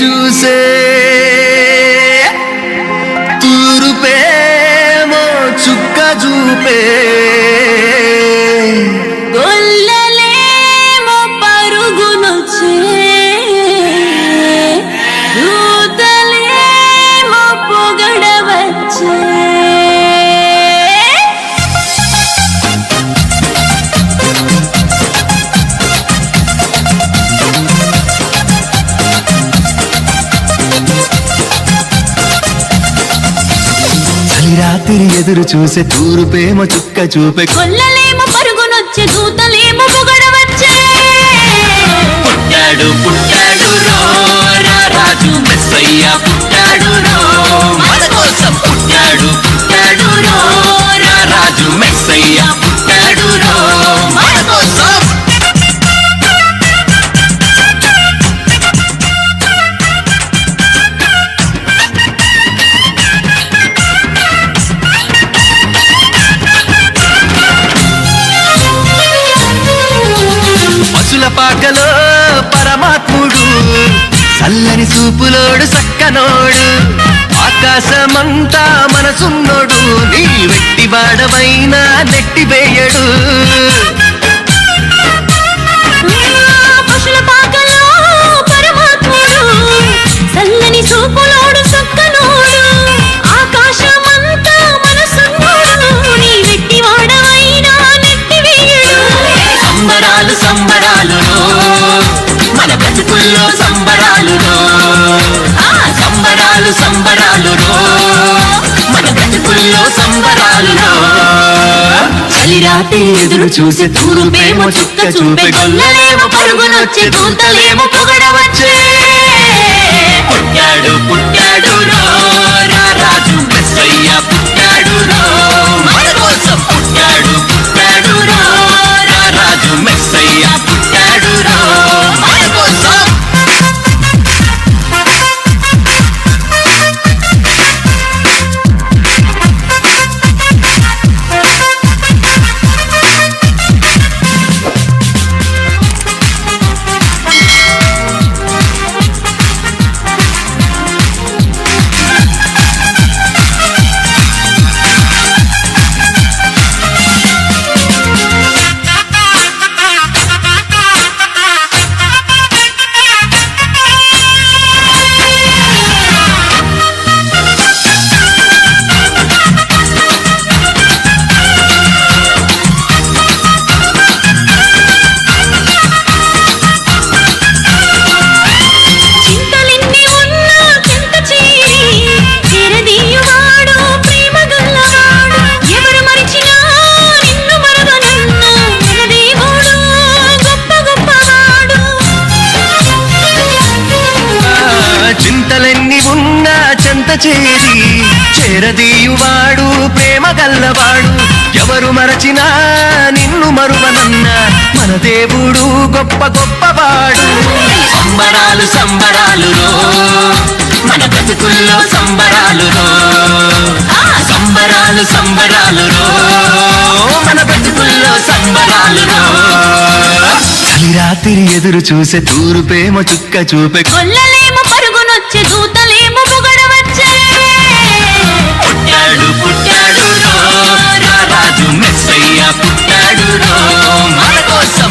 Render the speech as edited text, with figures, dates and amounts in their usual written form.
చూసే తూరుపేమో చుక్క చూపే గొల్లలేమో పరుగునొచ్చే దూతలేమో పొగడవచ్చే రాత్రి ఎదురు చూసే తూరుపేమో చుక్క చూపే గొల్లలేమో పరుగునొచ్చే దూతలేమో పొగడవచ్చే పుట్టాడు పుట్టాడు రో రాజు మెస్సయ్య పుట్టాడు రో మన కోసం పుట్టాడు పుట్టాడు రో రాజు మెస్సయ్య పుట్టాడు రో మన కోసం పాకలో పరమాత్ముడు చల్లని చూపులోడు సక్కనోడు ఆకాశమంతా మనసున్నోడు నీ వెట్టి వాడవైనా నెట్టివేయడు పశుల పాకలో పరమాత్ముడు చల్లని చూపులోడు సక్కనోడు ఆకాశమంతా మనసున్నోడు నీ వెట్టి వాడవైనా నెట్టివేయడు సంబరాలు సంబరాలు మన బ్రతుకుల్లో సంబరాలు సంబరాలు సంబరాలు మన బ్రతుకుల్లో సంబరాలు చలిరాత్రి ఎదురు చూసే తూరుపేమో చుక్క చూపే గొల్లలేమో పరుగునొచ్చే దూతలేమో పొగడవచ్చే పుట్టాడు పుట్టాడు రాజు మెస్సయ్య పుట్టాడు మన కోసం పుట్టాడు పుట్టాడు రాజు మెస్సయ్య పుట్టాడు మన కోసం చింతలెన్ని ఉన్నా చెంత చేరి చేరదీయువాడు ప్రేమ గల్లవాడు ఎవరు మరచినా నిన్ను మరువనన్న మన దేవుడు గొప్ప గొప్పవాడు సంబరాలు సంబరాలు మన బ్రతుకుల్లో సంబరాలు సంబరాలు సంబరాలు మన బ్రతుకుల్లో సంబరాలు చలిరాత్రి ఎదురు చూసే తూరుపేమో చుక్క చూపే గొల్లలేమో పరుగునొచ్చే దూతలేమో పొగడవచ్చే పుట్టాడు పుట్టాడు రాజు మెస్సయ్య పుట్టాడు మన కోసం